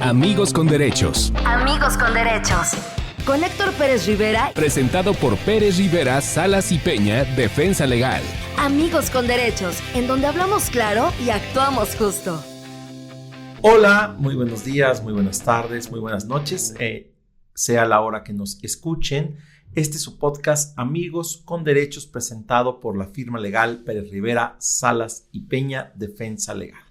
Amigos con Derechos. Amigos con Derechos. Con Héctor Pérez Rivera. Presentado por Pérez Rivera, Salas y Peña, Defensa Legal. Amigos con Derechos, en donde hablamos claro y actuamos justo. Hola, muy buenos días, muy buenas tardes, muy buenas noches. Sea la hora que nos escuchen. Este es su podcast Amigos con Derechos, presentado por la firma legal Pérez Rivera, Salas y Peña, Defensa Legal.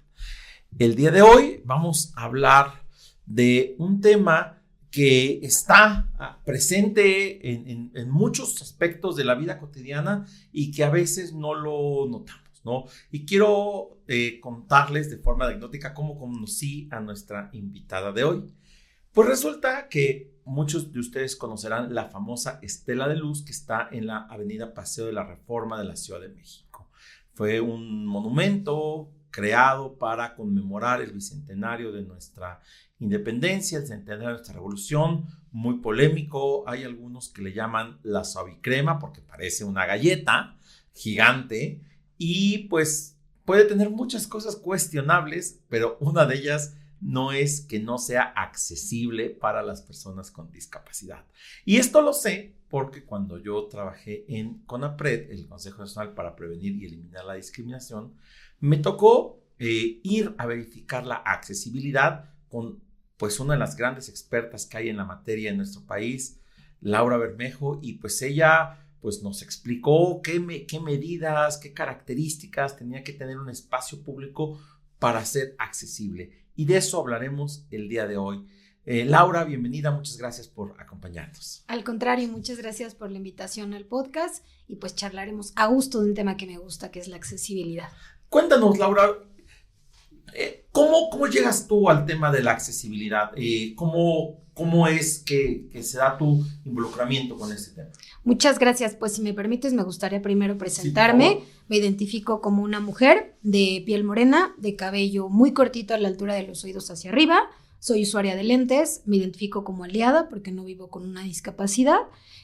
El día de hoy vamos a hablar de un tema que está presente en muchos aspectos de la vida cotidiana y que a veces no lo notamos, ¿no? Y quiero contarles de forma anecdótica cómo conocí a nuestra invitada de hoy. Pues resulta que muchos de ustedes conocerán la famosa Estela de Luz que está en la avenida Paseo de la Reforma de la Ciudad de México. Fue un monumento creado para conmemorar el bicentenario de nuestra independencia, el centenario de nuestra revolución, muy polémico. Hay algunos que le llaman la suavicrema porque parece una galleta gigante y pues puede tener muchas cosas cuestionables, pero una de ellas no es que no sea accesible para las personas con discapacidad. Y esto lo sé porque cuando yo trabajé en CONAPRED, el Consejo Nacional para Prevenir y Eliminar la Discriminación, me tocó ir a verificar la accesibilidad con pues una de las grandes expertas que hay en la materia en nuestro país, Laura Bermejo, y pues ella pues nos explicó qué medidas, qué características tenía que tener un espacio público para ser accesible. Y de eso hablaremos el día de hoy. Laura, bienvenida, muchas gracias por acompañarnos. Al contrario, muchas gracias por la invitación al podcast y pues charlaremos a gusto de un tema que me gusta, que es la accesibilidad. Cuéntanos, Laura, ¿cómo llegas tú al tema de la accesibilidad? ¿Cómo es que se da tu involucramiento con este tema? Muchas gracias. Pues si me permites, me gustaría primero presentarme. Sí, me identifico como una mujer de piel morena, de cabello muy cortito a la altura de los oídos hacia arriba. Soy usuaria de lentes, me identifico como aliada porque no vivo con una discapacidad.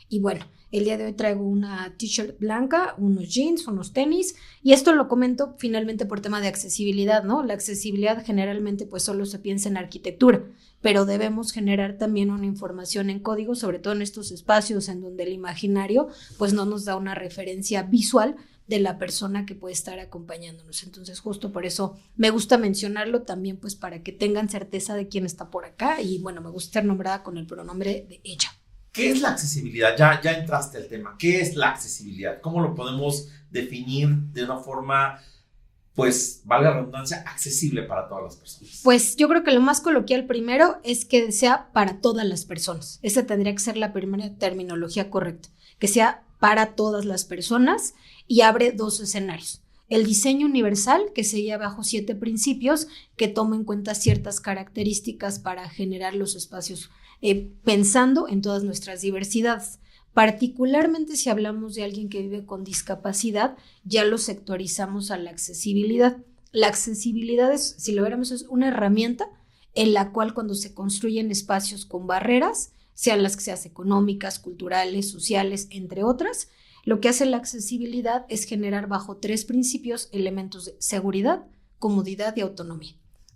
Y bueno, el día de hoy traigo una t-shirt blanca, unos jeans, unos tenis, y esto lo comento finalmente por tema de accesibilidad, ¿no? La accesibilidad generalmente pues solo se piensa en arquitectura, pero debemos generar también una información en código, sobre todo en estos espacios en donde el imaginario pues no nos da una referencia visual de la persona que puede estar acompañándonos. Entonces justo por eso me gusta mencionarlo también pues para que tengan certeza de quién está por acá y bueno, me gusta ser nombrada con el pronombre de ella. ¿Qué es la accesibilidad? Ya entraste al tema. ¿Qué es la accesibilidad? ¿Cómo lo podemos definir de una forma, pues, valga la redundancia, accesible para todas las personas? Pues yo creo que lo más coloquial primero es que sea para todas las personas. Esa tendría que ser la primera terminología correcta, que sea para todas las personas y abre dos escenarios. El diseño universal, que se lleva bajo 7 principios que toma en cuenta ciertas características para generar los espacios pensando en todas nuestras diversidades. Particularmente si hablamos de alguien que vive con discapacidad, ya lo sectorizamos a la accesibilidad. La accesibilidad es, si lo viéramos, es una herramienta en la cual cuando se construyen espacios con barreras, sean las que sean económicas, culturales, sociales, entre otras, lo que hace la accesibilidad es generar bajo 3 principios elementos de seguridad, comodidad y autonomía.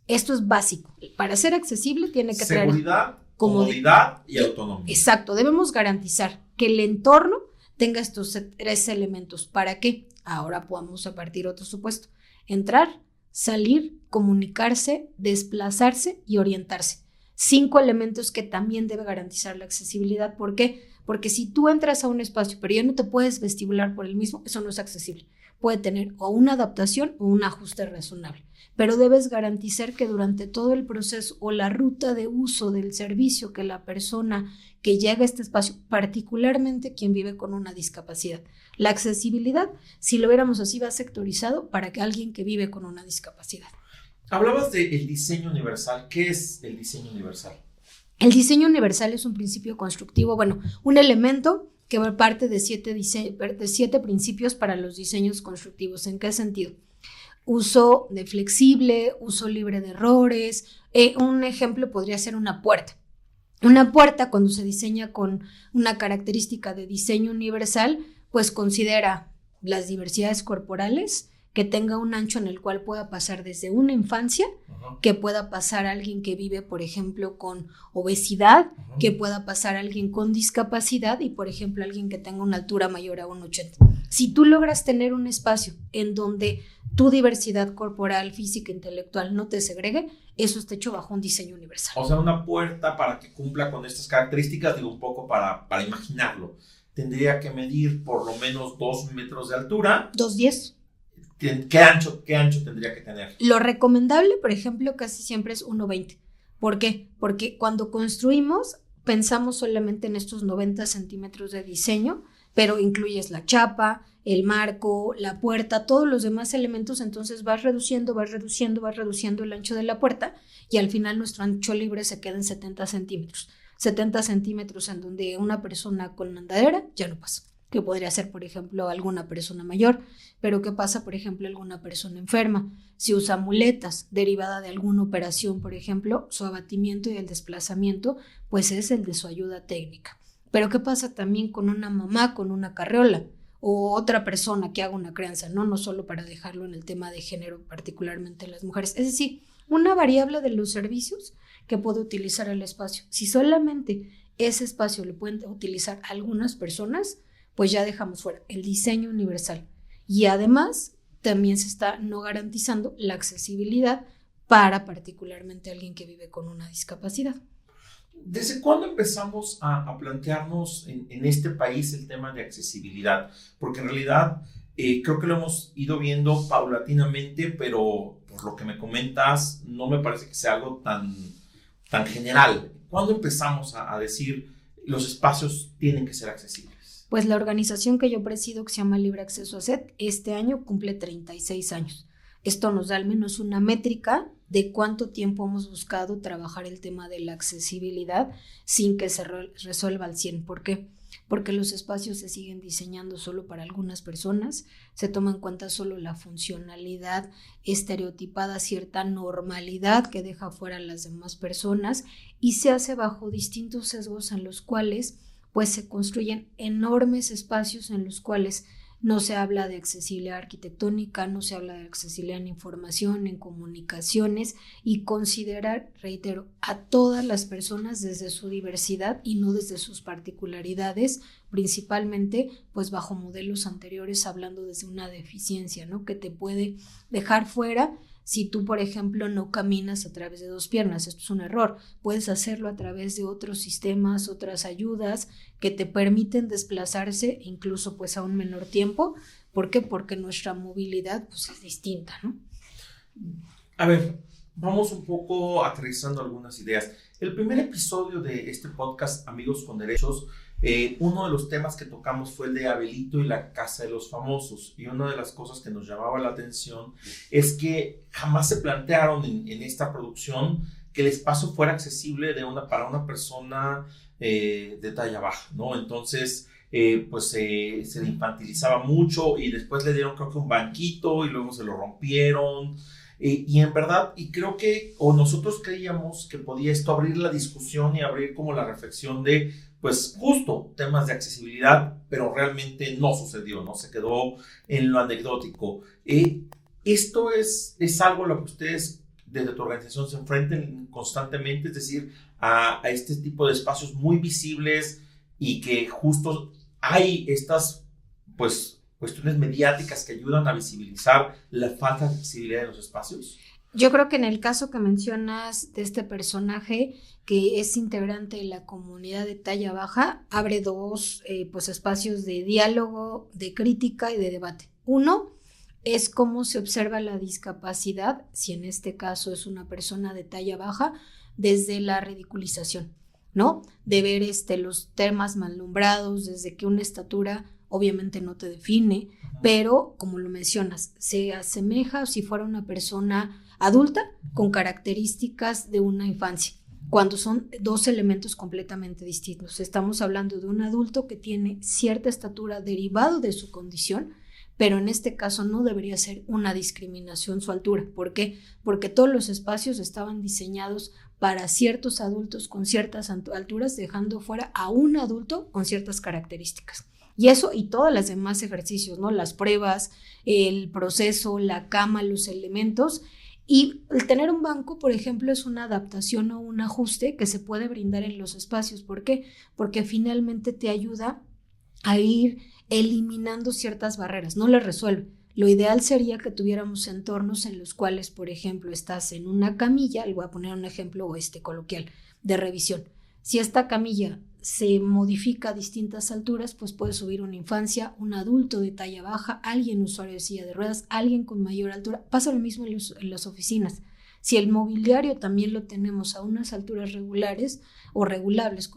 Esto es básico. Para ser accesible tiene que traer seguridad, comodidad y autonomía. Exacto. Debemos garantizar que el entorno tenga estos 3 elementos. ¿Para qué? Ahora podamos a partir de otro supuesto. Entrar, salir, comunicarse, desplazarse y orientarse. 5 elementos que también debe garantizar la accesibilidad. ¿Por qué? Porque si tú entras a un espacio pero ya no te puedes vestibular por el mismo, eso no es accesible. Puede tener o una adaptación o un ajuste razonable, pero debes garantizar que durante todo el proceso o la ruta de uso del servicio que la persona que llega a este espacio, particularmente quien vive con una discapacidad, la accesibilidad, si lo viéramos así, va sectorizado para que alguien que vive con una discapacidad. Hablabas del diseño universal. ¿Qué es el diseño universal? El diseño universal es un principio constructivo, un elemento que parte de 7 principios para los diseños constructivos. ¿En qué sentido? Uso de flexible, uso libre de errores. Un ejemplo podría ser una puerta. Una puerta, cuando se diseña con una característica de diseño universal, pues considera las diversidades corporales, que tenga un ancho en el cual pueda pasar desde una infancia, Ajá. que pueda pasar alguien que vive, por ejemplo, con obesidad, Ajá. que pueda pasar alguien con discapacidad y, por ejemplo, alguien que tenga una altura mayor a 1,80. Si tú logras tener un espacio en donde tu diversidad corporal, física, intelectual no te segregue, eso está hecho bajo un diseño universal. O sea, una puerta para que cumpla con estas características, digo, un poco para imaginarlo. Tendría que medir por lo menos 2 metros de altura. 2,10. ¿Qué ancho tendría que tener? Lo recomendable, por ejemplo, casi siempre es 1,20. ¿Por qué? Porque cuando construimos, pensamos solamente en estos 90 centímetros de diseño, pero incluyes la chapa, el marco, la puerta, todos los demás elementos, entonces vas reduciendo el ancho de la puerta y al final nuestro ancho libre se queda en 70 centímetros. 70 centímetros en donde una persona con andadera ya no pasa, que podría ser, por ejemplo, alguna persona mayor, pero ¿qué pasa, por ejemplo, alguna persona enferma? Si usa muletas derivada de alguna operación, por ejemplo, su abatimiento y el desplazamiento, pues es el de su ayuda técnica. Pero ¿qué pasa también con una mamá con una carriola o otra persona que haga una crianza? No solo para dejarlo en el tema de género, particularmente las mujeres. Es decir, una variable de los servicios que puede utilizar el espacio. Si solamente ese espacio lo pueden utilizar algunas personas, pues ya dejamos fuera el diseño universal. Y además, también se está no garantizando la accesibilidad para particularmente alguien que vive con una discapacidad. ¿Desde cuándo empezamos a plantearnos en este país el tema de accesibilidad? Porque en realidad creo que lo hemos ido viendo paulatinamente, pero por lo que me comentas, no me parece que sea algo tan general. ¿Cuándo empezamos a decir los espacios tienen que ser accesibles? Pues la organización que yo presido, que se llama Libre Acceso a SET, este año cumple 36 años. Esto nos da al menos una métrica de cuánto tiempo hemos buscado trabajar el tema de la accesibilidad sin que se resuelva al 100%. ¿Por qué? Porque los espacios se siguen diseñando solo para algunas personas, se toma en cuenta solo la funcionalidad estereotipada, cierta normalidad que deja fuera a las demás personas y se hace bajo distintos sesgos en los cuales pues se construyen enormes espacios en los cuales no se habla de accesibilidad arquitectónica, no se habla de accesibilidad en información, en comunicaciones y considerar, reitero, a todas las personas desde su diversidad y no desde sus particularidades, principalmente pues bajo modelos anteriores hablando desde una deficiencia, ¿no? Que te puede dejar fuera si tú, por ejemplo, no caminas a través de 2 piernas. Esto es un error. Puedes hacerlo a través de otros sistemas, otras ayudas que te permiten desplazarse incluso pues a un menor tiempo. ¿Por qué? Porque nuestra movilidad pues es distinta, ¿no? A ver, vamos un poco aterrizando algunas ideas. El primer episodio de este podcast, Amigos con Derechos, uno de los temas que tocamos fue el de Abelito y la Casa de los Famosos, y una de las cosas que nos llamaba la atención es que jamás se plantearon en esta producción que el espacio fuera accesible para una persona de talla baja, ¿no? Entonces pues se le infantilizaba mucho y después le dieron creo que un banquito y luego se lo rompieron. Y en verdad, y creo que, o nosotros creíamos que podía esto abrir la discusión y abrir como la reflexión de, pues justo temas de accesibilidad, pero realmente no sucedió, ¿no? Se quedó en lo anecdótico. Esto es algo a lo que ustedes desde tu organización se enfrenten constantemente, es decir, a este tipo de espacios muy visibles y que justo hay estas, pues, cuestiones mediáticas que ayudan a visibilizar la falta de accesibilidad de los espacios. Yo creo que en el caso que mencionas de este personaje que es integrante de la comunidad de talla baja, abre 2 pues espacios de diálogo, de crítica y de debate. Uno es cómo se observa la discapacidad, si en este caso es una persona de talla baja, desde la ridiculización, ¿no? De ver los temas mal nombrados, desde que una estatura obviamente no te define, pero como lo mencionas, se asemeja si fuera una persona adulta con características de una infancia, cuando son 2 elementos completamente distintos. Estamos hablando de un adulto que tiene cierta estatura derivado de su condición, pero en este caso no debería ser una discriminación su altura. ¿Por qué? Porque todos los espacios estaban diseñados para ciertos adultos con ciertas alturas, dejando fuera a un adulto con ciertas características. Y eso y todas las demás ejercicios, ¿no? Las pruebas, el proceso, la cama, los elementos. Y el tener un banco, por ejemplo, es una adaptación o un ajuste que se puede brindar en los espacios. ¿Por qué? Porque finalmente te ayuda a ir eliminando ciertas barreras, no las resuelve. Lo ideal sería que tuviéramos entornos en los cuales, por ejemplo, estás en una camilla, le voy a poner un ejemplo coloquial de revisión. Si esta camilla se modifica a distintas alturas, pues puede subir una infancia, un adulto de talla baja, alguien usuario de silla de ruedas, alguien con mayor altura. Pasa lo mismo en las oficinas. Si el mobiliario también lo tenemos a unas alturas regulares o regulables,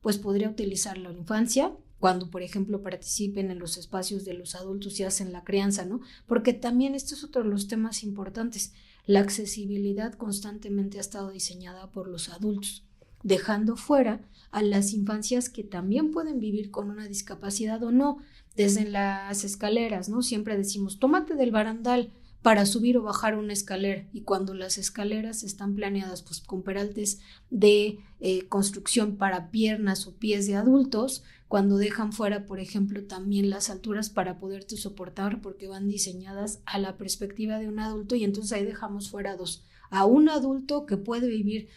pues podría utilizar la infancia cuando, por ejemplo, participen en los espacios de los adultos y hacen la crianza, ¿no? Porque también este es otro de los temas importantes. La accesibilidad constantemente ha estado diseñada por los adultos, dejando fuera a las infancias que también pueden vivir con una discapacidad o no. Desde las escaleras, ¿no? Siempre decimos, tómate del barandal para subir o bajar una escalera, y cuando las escaleras están planeadas pues con peraltes de construcción para piernas o pies de adultos, cuando dejan fuera, por ejemplo, también las alturas para poderte soportar porque van diseñadas a la perspectiva de un adulto, y entonces ahí dejamos fuera a un adulto que puede vivir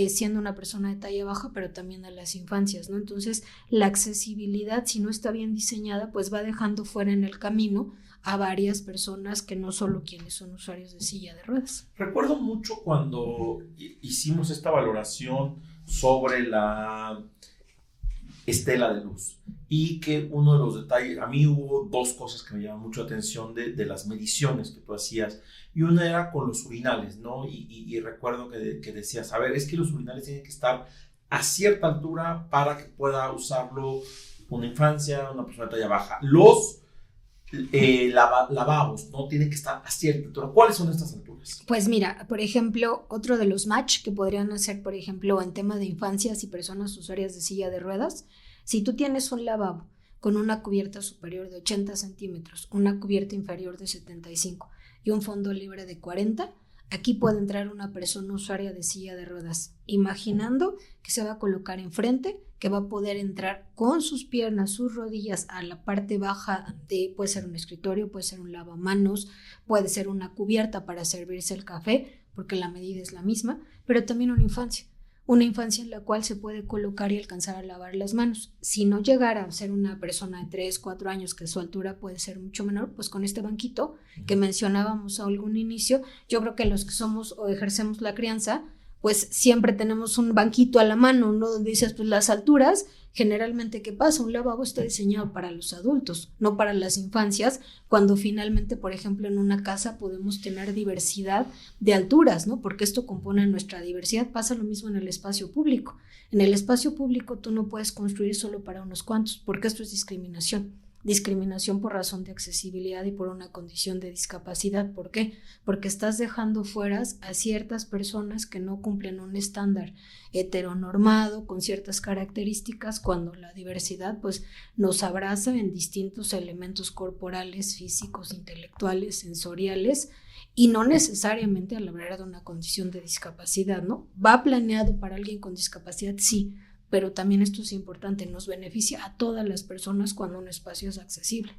siendo una persona de talla baja, pero también a las infancias, ¿no? Entonces la accesibilidad, si no está bien diseñada, pues va dejando fuera en el camino a varias personas que no solo quienes son usuarios de silla de ruedas. Recuerdo mucho cuando hicimos esta valoración sobre la estela de luz, y que uno de los detalles, a mí hubo dos cosas que me llamaron mucho la atención de las mediciones que tú hacías, y una era con los urinales, ¿no? Y recuerdo que decías, a ver, es que los urinales tienen que estar a cierta altura para que pueda usarlo una infancia, una persona de talla baja. Los lavabos, ¿no? Tienen que estar a cierta altura. ¿Cuáles son estas alturas? Pues mira, por ejemplo, otro de los match que podrían hacer, por ejemplo, en tema de infancias y personas usuarias de silla de ruedas, si tú tienes un lavabo con una cubierta superior de 80 centímetros, una cubierta inferior de 75 y un fondo libre de 40, aquí puede entrar una persona usuaria de silla de ruedas, imaginando que se va a colocar enfrente, que va a poder entrar con sus piernas, sus rodillas a la parte baja puede ser un escritorio, puede ser un lavamanos, puede ser una cubierta para servirse el café, porque la medida es la misma, pero también una infancia en la cual se puede colocar y alcanzar a lavar las manos. Si no llegara a ser una persona de 3, 4 años, que su altura puede ser mucho menor, pues con este banquito que mencionábamos a algún inicio, yo creo que los que somos o ejercemos la crianza, pues siempre tenemos un banquito a la mano, ¿no? Donde dices, pues las alturas, generalmente, ¿qué pasa? Un lavabo está diseñado para los adultos, no para las infancias, cuando finalmente, por ejemplo, en una casa podemos tener diversidad de alturas, ¿no? Porque esto compone nuestra diversidad. Pasa lo mismo en el espacio público. En el espacio público tú no puedes construir solo para unos cuantos, porque esto es discriminación. Discriminación por razón de accesibilidad y por una condición de discapacidad. ¿Por qué? Porque estás dejando fuera a ciertas personas que no cumplen un estándar heteronormado con ciertas características, cuando la diversidad pues nos abraza en distintos elementos corporales, físicos, intelectuales, sensoriales, y no necesariamente al hablar de una condición de discapacidad, ¿no? ¿Va planeado para alguien con discapacidad? Sí, pero también esto es importante, nos beneficia a todas las personas cuando un espacio es accesible.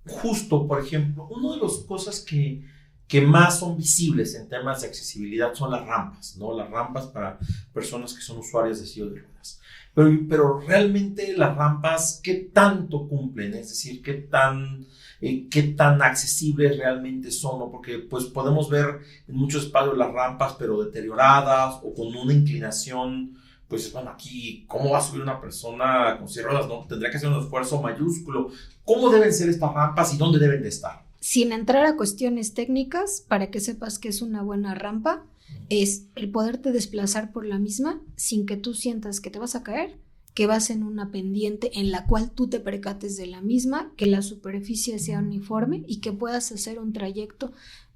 Justo, por ejemplo, una de las cosas que más son visibles en temas de accesibilidad son las rampas, ¿no? Las rampas para personas que son usuarias de silla de ruedas. Pero realmente las rampas, ¿qué tanto cumplen? Es decir, ¿qué tan accesibles realmente son, ¿no? Porque pues podemos ver en muchos espacios las rampas, pero deterioradas o con una inclinación. Pues bueno, aquí, ¿cómo va a subir una persona con silla de ruedas? ¿No? Tendría que ser un esfuerzo mayúsculo. ¿Cómo deben ser estas rampas y dónde deben de estar? Sin entrar a cuestiones técnicas, para que sepas que es una buena rampa, es el poderte desplazar por la misma sin que tú sientas que te vas a caer, que vas en una pendiente en la cual tú te percates de la misma, que la superficie sea uniforme y que puedas hacer un trayecto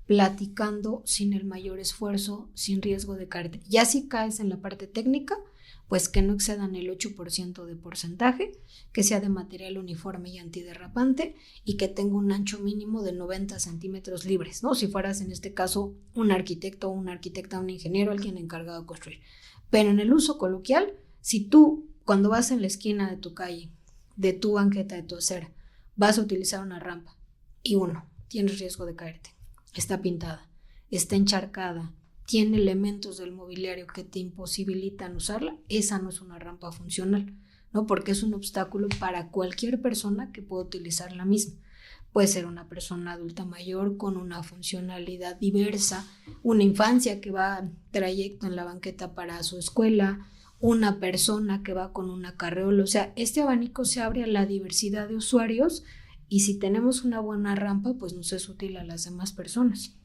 platicando sin el mayor esfuerzo, sin riesgo de caerte. Ya si caes en la parte técnica, pues que no excedan el 8% de porcentaje, que sea de material uniforme y antiderrapante y que tenga un ancho mínimo de 90 centímetros libres, ¿no? Si fueras en este caso un arquitecto o una arquitecta, un ingeniero, alguien encargado de construir. Pero en el uso coloquial, si tú cuando vas en la esquina de tu calle de tu banqueta, de tu acera, vas a utilizar una rampa y tienes riesgo de caerte, está pintada, está encharcada, tiene elementos del mobiliario que te imposibilitan usarla, esa no es una rampa funcional, ¿no? Porque es un obstáculo para cualquier persona que pueda utilizar la misma. Puede ser una persona adulta mayor con una funcionalidad diversa, una infancia que va a trayecto en la banqueta para su escuela, una persona que va con una carreola. O sea, este abanico se abre a la diversidad de usuarios y si tenemos una buena rampa, pues nos es útil a las demás personas.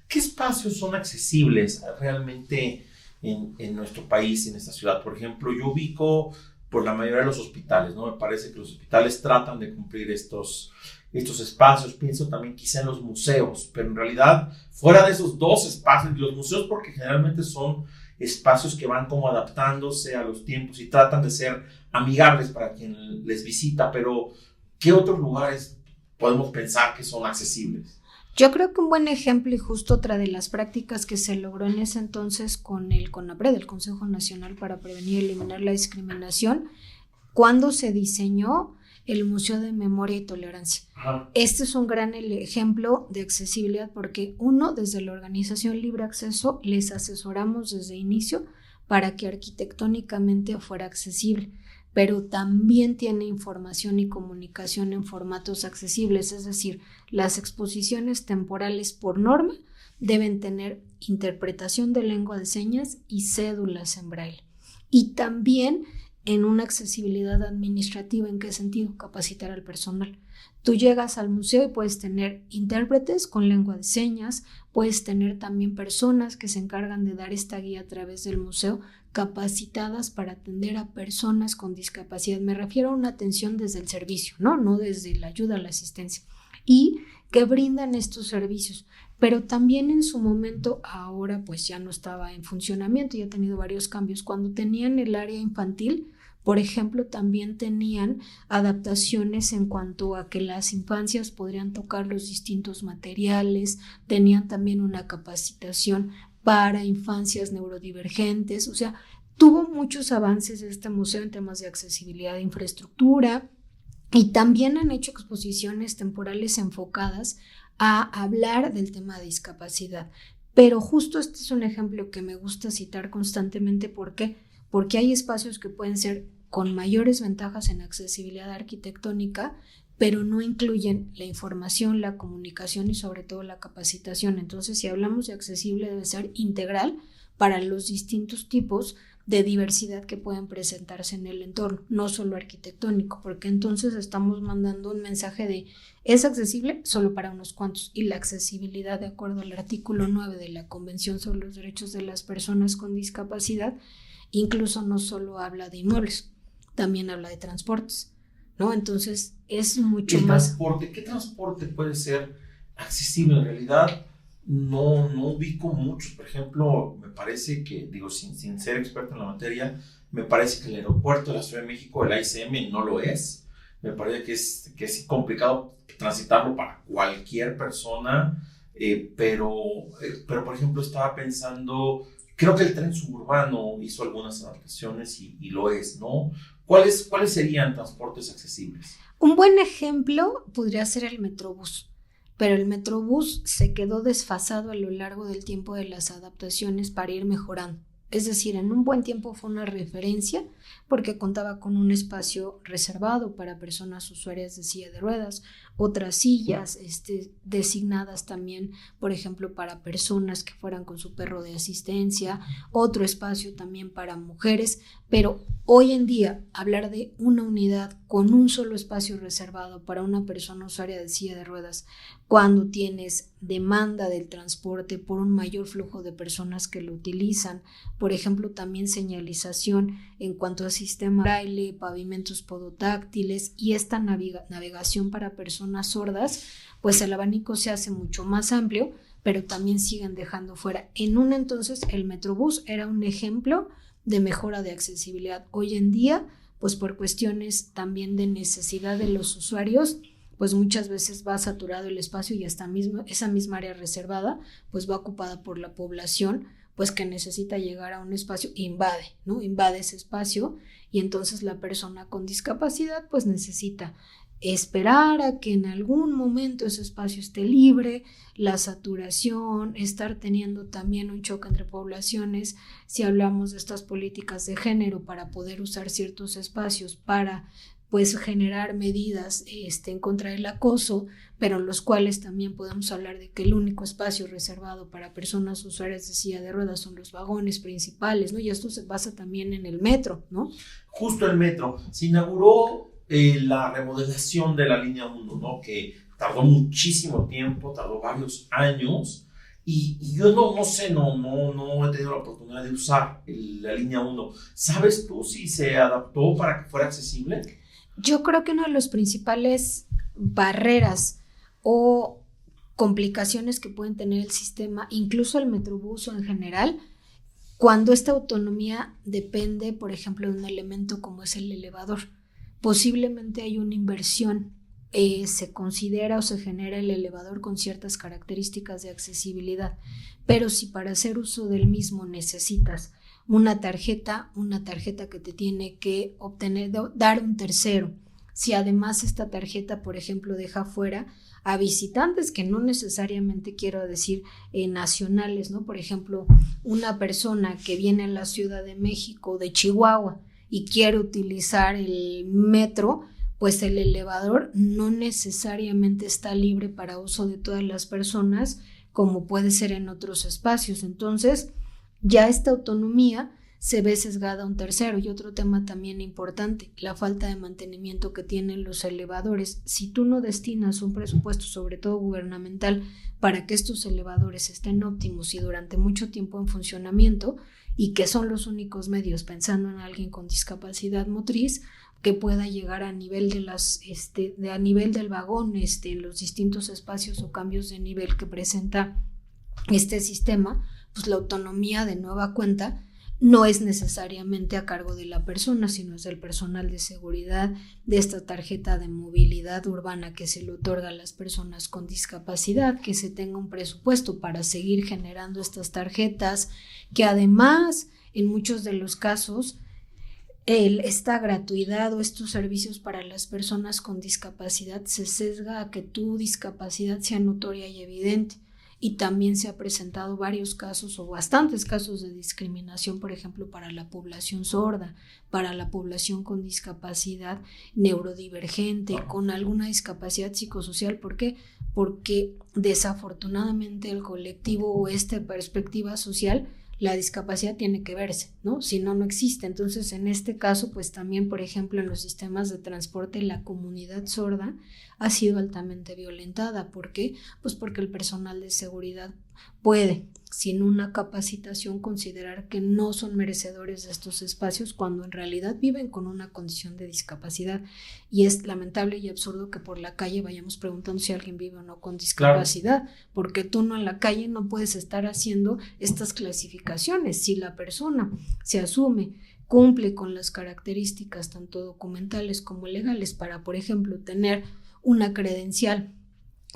¿Qué espacios son accesibles realmente en nuestro país, en esta ciudad? Por ejemplo, yo ubico por la mayoría de los hospitales, ¿no? Me parece que los hospitales tratan de cumplir estos espacios. Pienso también quizá en los museos, pero en realidad fuera de esos dos espacios, los museos porque generalmente son espacios que van como adaptándose a los tiempos y tratan de ser amigables para quien les visita, pero ¿qué otros lugares podemos pensar que son accesibles? Yo creo que un buen ejemplo y justo otra de las prácticas que se logró en ese entonces con el CONAPRED, el Consejo Nacional para Prevenir y Eliminar la Discriminación, cuando se diseñó el Museo de Memoria y Tolerancia. Ajá. Este es un gran ejemplo de accesibilidad porque desde la organización Libre Acceso les asesoramos desde inicio para que arquitectónicamente fuera accesible, pero también tiene información y comunicación en formatos accesibles, es decir, las exposiciones temporales por norma deben tener interpretación de lengua de señas y cédulas en braille. Y también en una accesibilidad administrativa, ¿en qué sentido? Capacitar al personal. Tú llegas al museo y puedes tener intérpretes con lengua de señas, puedes tener también personas que se encargan de dar esta guía a través del museo, capacitadas para atender a personas con discapacidad. Me refiero a una atención desde el servicio, no desde la ayuda a la asistencia. Y que brindan estos servicios, pero también en su momento, ahora pues ya no estaba en funcionamiento, ya ha tenido varios cambios. Cuando tenían el área infantil, por ejemplo, también tenían adaptaciones en cuanto a que las infancias podrían tocar los distintos materiales, tenían también una capacitación para infancias neurodivergentes, o sea, tuvo muchos avances este museo en temas de accesibilidad de infraestructura y también han hecho exposiciones temporales enfocadas a hablar del tema de discapacidad. Pero justo este es un ejemplo que me gusta citar constantemente. ¿Por qué? Porque hay espacios que pueden ser con mayores ventajas en accesibilidad arquitectónica, pero no incluyen la información, la comunicación y sobre todo la capacitación. Entonces, si hablamos de accesible, debe ser integral para los distintos tipos de diversidad que pueden presentarse en el entorno, no solo arquitectónico, porque entonces estamos mandando un mensaje de es accesible solo para unos cuantos, y la accesibilidad, de acuerdo al artículo 9 de la Convención sobre los Derechos de las Personas con Discapacidad, incluso no solo habla de inmuebles, también habla de transportes, ¿no? Entonces es mucho más. ¿Qué transporte puede ser accesible? En realidad no ubico muchos. Por ejemplo, me parece que, sin ser experto en la materia, me parece que el aeropuerto de la Ciudad de México, el AICM, no lo es. Me parece que es complicado transitarlo para cualquier persona, pero por ejemplo estaba pensando, creo que el tren suburbano hizo algunas adaptaciones y lo es, ¿no? ¿Cuáles serían transportes accesibles? Un buen ejemplo podría ser el Metrobús, pero el Metrobús se quedó desfasado a lo largo del tiempo de las adaptaciones para ir mejorando. Es decir, en un buen tiempo fue una referencia porque contaba con un espacio reservado para personas usuarias de silla de ruedas, otras sillas designadas también, por ejemplo, para personas que fueran con su perro de asistencia, otro espacio también para mujeres, pero hoy en día hablar de una unidad con un solo espacio reservado para una persona usuaria de silla de ruedas, cuando tienes demanda del transporte por un mayor flujo de personas que lo utilizan, por ejemplo, también señalización en cuanto a sistema braille, pavimentos podotáctiles y esta navegación para personas sordas, pues el abanico se hace mucho más amplio, pero también siguen dejando fuera. En un entonces el Metrobús era un ejemplo de mejora de accesibilidad. Hoy en día, pues por cuestiones también de necesidad de los usuarios, pues muchas veces va saturado el espacio y hasta esa misma área reservada pues va ocupada por la población pues que necesita llegar a un espacio, invade, ¿no? Invade ese espacio y entonces la persona con discapacidad pues necesita esperar a que en algún momento ese espacio esté libre, la saturación, estar teniendo también un choque entre poblaciones, si hablamos de estas políticas de género para poder usar ciertos espacios para pues generar medidas en contra del acoso, pero en los cuales también podemos hablar de que el único espacio reservado para personas usuarias de silla de ruedas son los vagones principales, ¿no? Y esto se basa también en el metro, ¿no? Justo el metro. Se inauguró la remodelación de la línea 1, ¿no? Que tardó muchísimo tiempo, tardó varios años. Y yo no sé, no he tenido la oportunidad de usar la línea 1. ¿Sabes tú si se adaptó para que fuera accesible? Yo creo que una de las principales barreras o complicaciones que pueden tener el sistema, incluso el Metrobús o en general, cuando esta autonomía depende, por ejemplo, de un elemento como es el elevador. Posiblemente hay una inversión, se considera o se genera el elevador con ciertas características de accesibilidad, pero si para hacer uso del mismo necesitas una tarjeta que te tiene que dar un tercero, si además esta tarjeta, por ejemplo, deja fuera a visitantes que no necesariamente quiero decir nacionales, ¿no? Por ejemplo, una persona que viene a la Ciudad de México, de Chihuahua, y quiere utilizar el metro, pues el elevador no necesariamente está libre para uso de todas las personas, como puede ser en otros espacios. Entonces, ya esta autonomía se ve sesgada a un tercero. Y otro tema también importante, la falta de mantenimiento que tienen los elevadores. Si tú no destinas un presupuesto, sobre todo gubernamental, para que estos elevadores estén óptimos y durante mucho tiempo en funcionamiento, y que son los únicos medios, pensando en alguien con discapacidad motriz, que pueda llegar a nivel a nivel del vagón, en los distintos espacios o cambios de nivel que presenta este sistema, pues la autonomía de nueva cuenta no es necesariamente a cargo de la persona, sino es del personal de seguridad, de esta tarjeta de movilidad urbana que se le otorga a las personas con discapacidad, que se tenga un presupuesto para seguir generando estas tarjetas, que además en muchos de los casos esta gratuidad o estos servicios para las personas con discapacidad se sesga a que tu discapacidad sea notoria y evidente. Y también se ha presentado varios casos o bastantes casos de discriminación, por ejemplo, para la población sorda, para la población con discapacidad neurodivergente, con alguna discapacidad psicosocial. ¿Por qué? Porque desafortunadamente el colectivo o esta perspectiva social, la discapacidad tiene que verse, ¿no? Si no, no existe. Entonces, en este caso, pues también, por ejemplo, en los sistemas de transporte, la comunidad sorda ha sido altamente violentada. ¿Por qué? Pues porque el personal de seguridad puede, sin una capacitación, considerar que no son merecedores de estos espacios cuando en realidad viven con una condición de discapacidad. Y es lamentable y absurdo que por la calle vayamos preguntando si alguien vive o no con discapacidad, claro, porque tú no en la calle no puedes estar haciendo estas clasificaciones. Si la persona se asume, cumple con las características tanto documentales como legales para, por ejemplo, tener una credencial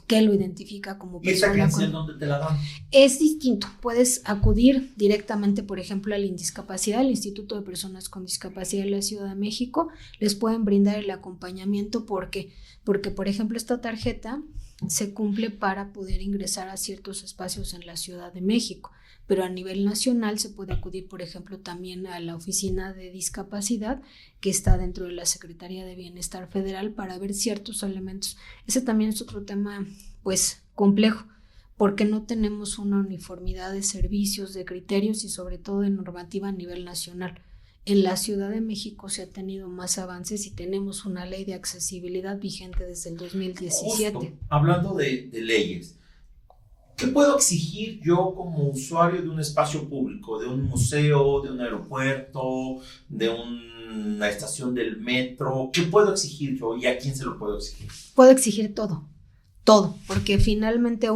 que lo identifica como persona. ¿Y esa credencial dónde te la dan? Es distinto. Puedes acudir directamente, por ejemplo, al Indiscapacidad, al Instituto de Personas con Discapacidad de la Ciudad de México. Les pueden brindar el acompañamiento porque, por ejemplo, esta tarjeta se cumple para poder ingresar a ciertos espacios en la Ciudad de México, pero a nivel nacional se puede acudir, por ejemplo, también a la Oficina de Discapacidad que está dentro de la Secretaría de Bienestar Federal para ver ciertos elementos. Ese también es otro tema, pues, complejo, porque no tenemos una uniformidad de servicios, de criterios y sobre todo de normativa a nivel nacional. En la Ciudad de México se ha tenido más avances y tenemos una ley de accesibilidad vigente desde el 2017. Justo, hablando de leyes, ¿qué puedo exigir yo como usuario de un espacio público, de un museo, de un aeropuerto, de una estación del metro? ¿Qué puedo exigir yo y a quién se lo puedo exigir? Puedo exigir todo, porque finalmente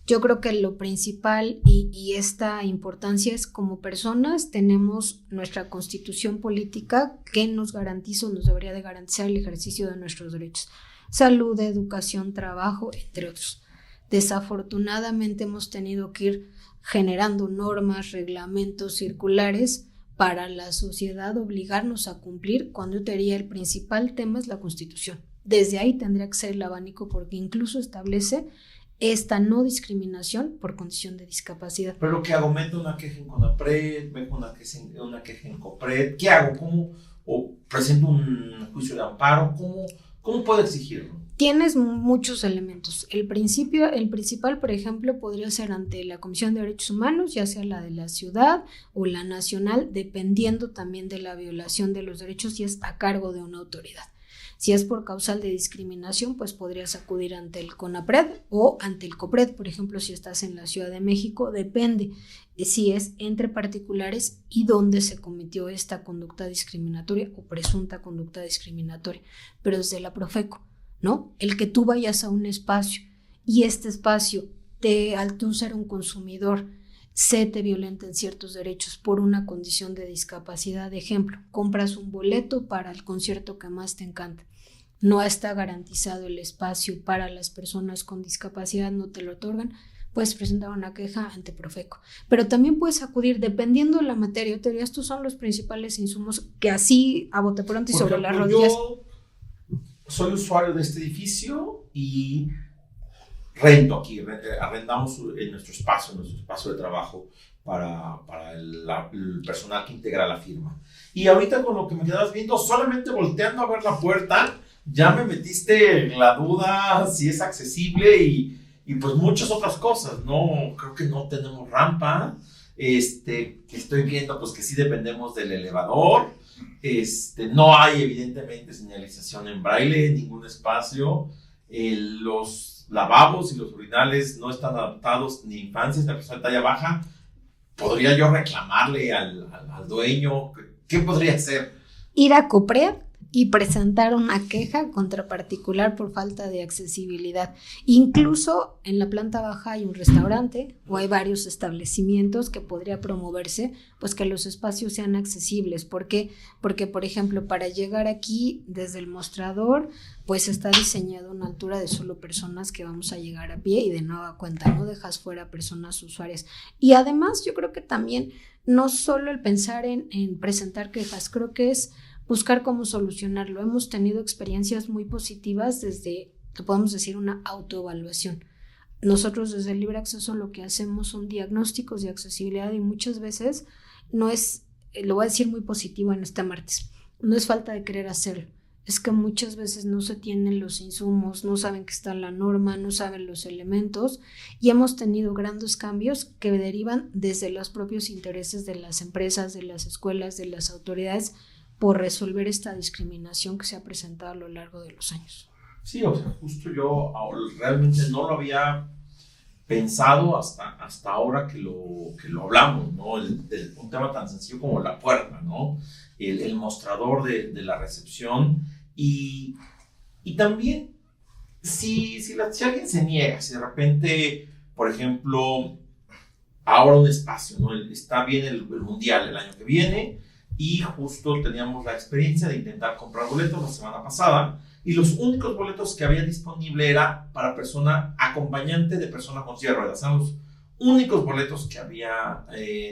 yo creo que lo principal y esta importancia es como personas tenemos nuestra constitución política que nos debería de garantizar el ejercicio de nuestros derechos. Salud, educación, trabajo, entre otros. Desafortunadamente hemos tenido que ir generando normas, reglamentos, circulares para la sociedad, obligarnos a cumplir, cuando yo te diría el principal tema es la Constitución. Desde ahí tendría que ser el abanico, porque incluso establece esta no discriminación por condición de discapacidad. Pero lo que hago, meto una queja en CONAPRED, meto una queja en COPRED, ¿qué hago? ¿Cómo? ¿O presento un juicio de amparo? ¿Cómo puedo exigirlo? Tienes muchos elementos. El principal, por ejemplo, podría ser ante la Comisión de Derechos Humanos, ya sea la de la ciudad o la nacional, dependiendo también de la violación de los derechos y es a cargo de una autoridad. Si es por causal de discriminación, pues podrías acudir ante el CONAPRED o ante el COPRED, por ejemplo, si estás en la Ciudad de México, depende si es entre particulares y dónde se cometió esta conducta discriminatoria o presunta conducta discriminatoria, pero desde la Profeco, ¿no? El que tú vayas a un espacio y este espacio, al tú ser un consumidor, se te violenten ciertos derechos por una condición de discapacidad. De ejemplo, compras un boleto para el concierto que más te encanta. No está garantizado el espacio para las personas con discapacidad, no te lo otorgan, puedes presentar una queja ante Profeco. Pero también puedes acudir, dependiendo de la materia, yo te diría, estos son los principales insumos que así, a bote pronto y Por sobre ejemplo, las rodillas. Yo soy usuario de este edificio y rento aquí, arrendamos en nuestro espacio de trabajo para el personal que integra la firma. Y ahorita con lo que me quedabas viendo, solamente volteando a ver la puerta, ya me metiste la duda si es accesible y pues muchas otras cosas, ¿no? Creo que no tenemos rampa, estoy viendo pues que sí dependemos del elevador, no hay evidentemente señalización en braille en ningún espacio, los lavabos y los urinales no están adaptados ni infancias de persona de talla baja. ¿Podría yo reclamarle al dueño? ¿Qué podría hacer? Ir a COPRED y presentar una queja contra particular por falta de accesibilidad. Incluso en la planta baja hay un restaurante o hay varios establecimientos que podría promoverse, pues que los espacios sean accesibles. ¿Por qué? Porque, por ejemplo, para llegar aquí desde el mostrador, pues está diseñado una altura de solo personas que vamos a llegar a pie y de nueva cuenta no dejas fuera personas usuarias. Y además yo creo que también no solo el pensar en presentar quejas, creo que es buscar cómo solucionarlo. Hemos tenido experiencias muy positivas desde, que podemos decir, una autoevaluación. Nosotros desde el Libre Acceso lo que hacemos son diagnósticos de accesibilidad y muchas veces no es, lo voy a decir muy positivo en este martes, no es falta de querer hacerlo, es que muchas veces no se tienen los insumos, no saben que está la norma, no saben los elementos y hemos tenido grandes cambios que derivan desde los propios intereses de las empresas, de las escuelas, de las autoridades, por resolver esta discriminación que se ha presentado a lo largo de los años. Sí, o sea, justo yo realmente no lo había pensado hasta ahora que lo hablamos, ¿no? Un tema tan sencillo como la puerta, ¿no? El mostrador de la recepción y también si alguien se niega, si de repente, por ejemplo, ahora un espacio, ¿no? Está bien el mundial el año que viene, y justo teníamos la experiencia de intentar comprar boletos la semana pasada y los únicos boletos que había disponible era para persona acompañante de persona con silla de ruedas. Eran los únicos boletos que había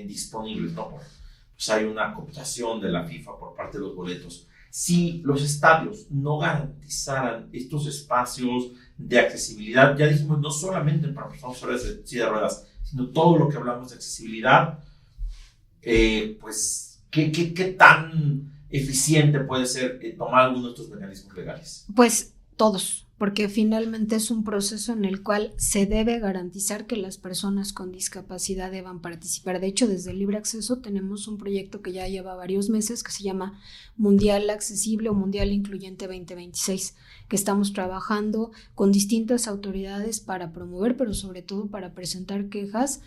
disponibles, ¿no? Pues hay una cooptación de la FIFA por parte de los boletos. Si los estadios no garantizaran estos espacios de accesibilidad, ya dijimos, no solamente para personas usuarias de silla de ruedas, sino todo lo que hablamos de accesibilidad, pues ¿Qué tan eficiente puede ser tomar alguno de estos mecanismos legales? Pues todos, porque finalmente es un proceso en el cual se debe garantizar que las personas con discapacidad deban participar. De hecho, desde el Libre Acceso tenemos un proyecto que ya lleva varios meses que se llama Mundial Accesible o Mundial Incluyente 2026, que estamos trabajando con distintas autoridades para promover, pero sobre todo para presentar quejas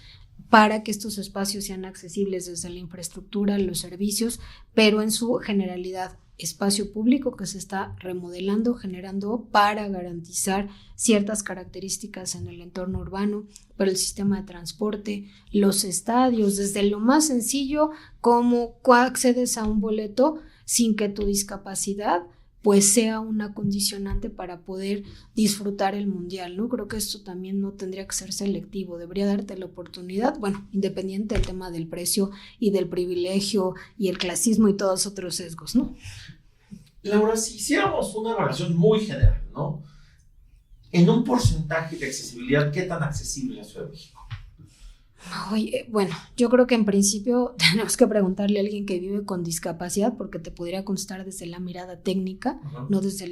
para que estos espacios sean accesibles desde la infraestructura, los servicios, pero en su generalidad, espacio público que se está remodelando, generando para garantizar ciertas características en el entorno urbano, para el sistema de transporte, los estadios, desde lo más sencillo como accedes a un boleto sin que tu discapacidad pues sea una condicionante para poder disfrutar el mundial, ¿no? Creo que esto también no tendría que ser selectivo, debería darte la oportunidad, bueno, independiente del tema del precio y del privilegio y el clasismo y todos otros sesgos, ¿no? Laura, si hiciéramos una evaluación muy general, ¿no? En un porcentaje de accesibilidad, ¿qué tan accesible es la Ciudad de México? Oye, bueno, yo creo que en principio tenemos que preguntarle a alguien que vive con discapacidad, porque te podría contestar desde la mirada técnica, no desde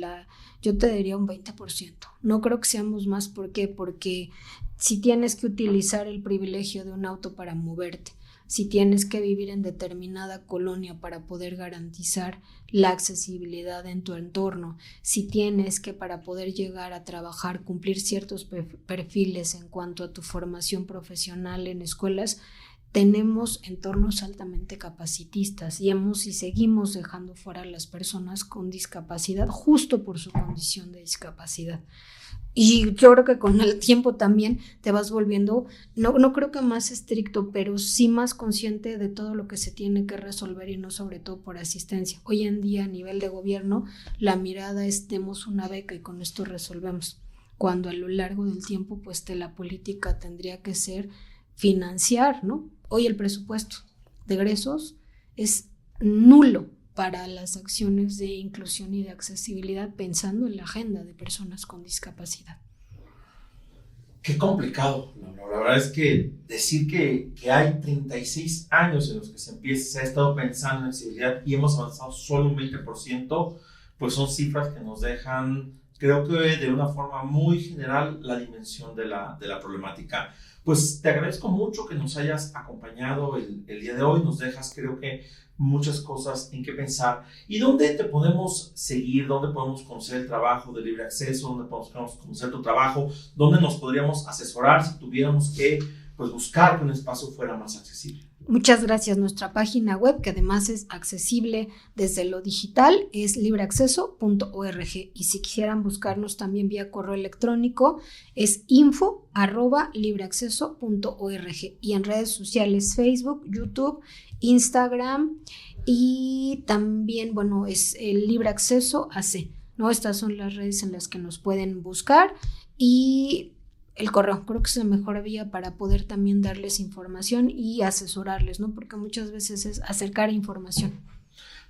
yo te diría un 20%. No creo que seamos más. ¿Por qué? Porque si tienes que utilizar el privilegio de un auto para moverte, si tienes que vivir en determinada colonia para poder garantizar la accesibilidad en tu entorno, si tienes que para poder llegar a trabajar cumplir ciertos perfiles en cuanto a tu formación profesional en escuelas, tenemos entornos altamente capacitistas y seguimos dejando fuera a las personas con discapacidad justo por su condición de discapacidad. Y yo creo que con el tiempo también te vas volviendo, no creo que más estricto, pero sí más consciente de todo lo que se tiene que resolver y no sobre todo por asistencia. Hoy en día a nivel de gobierno la mirada es demos una beca y con esto resolvemos. Cuando a lo largo del tiempo pues la política tendría que ser financiar, ¿no? Hoy el presupuesto de egresos es nulo para las acciones de inclusión y de accesibilidad pensando en la agenda de personas con discapacidad. Qué complicado, Laura. La verdad es que decir que hay 36 años en los que se ha estado pensando en accesibilidad y hemos avanzado solo un 20%, pues son cifras que nos dejan, creo que de una forma muy general, la dimensión de la problemática. Pues te agradezco mucho que nos hayas acompañado el día de hoy, nos dejas creo que muchas cosas en qué pensar. ¿Y dónde te podemos seguir? ¿Dónde podemos conocer el trabajo de Libre Acceso? ¿Dónde podemos conocer tu trabajo? ¿Dónde nos podríamos asesorar si tuviéramos que buscar que un espacio fuera más accesible? Muchas gracias. Nuestra página web, que además es accesible desde lo digital, es libreacceso.org. Y si quisieran buscarnos también vía correo electrónico, es info@libreacceso.org. Y en redes sociales, Facebook, YouTube, Instagram y también, es el Libre Acceso AC, ¿no? Estas son las redes en las que nos pueden buscar y el correo, creo que es la mejor vía para poder también darles información y asesorarles, ¿no? Porque muchas veces es acercar información.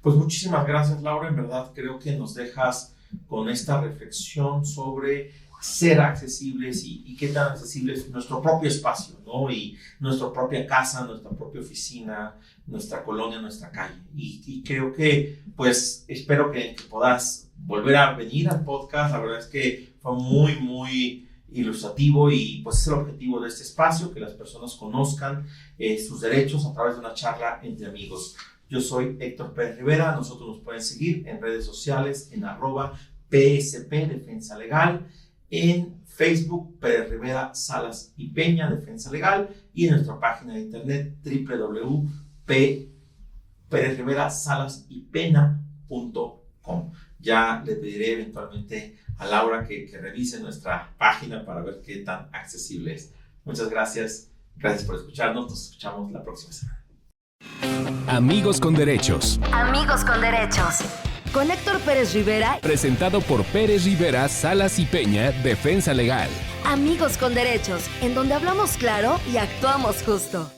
Pues muchísimas gracias, Laura. En verdad creo que nos dejas con esta reflexión sobre ser accesibles y qué tan accesible es nuestro propio espacio, ¿no? Y nuestra propia casa, nuestra propia oficina, nuestra colonia, nuestra calle. Y creo que, pues, espero que puedas volver a venir al podcast. La verdad es que fue muy, muy ilustrativo y pues es el objetivo de este espacio, que las personas conozcan sus derechos a través de una charla entre amigos. Yo soy Héctor Pérez Rivera. Nosotros nos pueden seguir en redes sociales en @PSP Defensa Legal, en Facebook Pérez Rivera Salas y Peña Defensa Legal y en nuestra página de internet www.perezriverasalasYpena.com. Ya le pediré eventualmente a Laura que revise nuestra página para ver qué tan accesible es. Muchas gracias. Gracias por escucharnos. Nos escuchamos la próxima semana. Amigos con Derechos. Amigos con Derechos. Con Héctor Pérez Rivera. Presentado por Pérez Rivera Salas y Peña Defensa Legal. Amigos con Derechos, en donde hablamos claro y actuamos justo.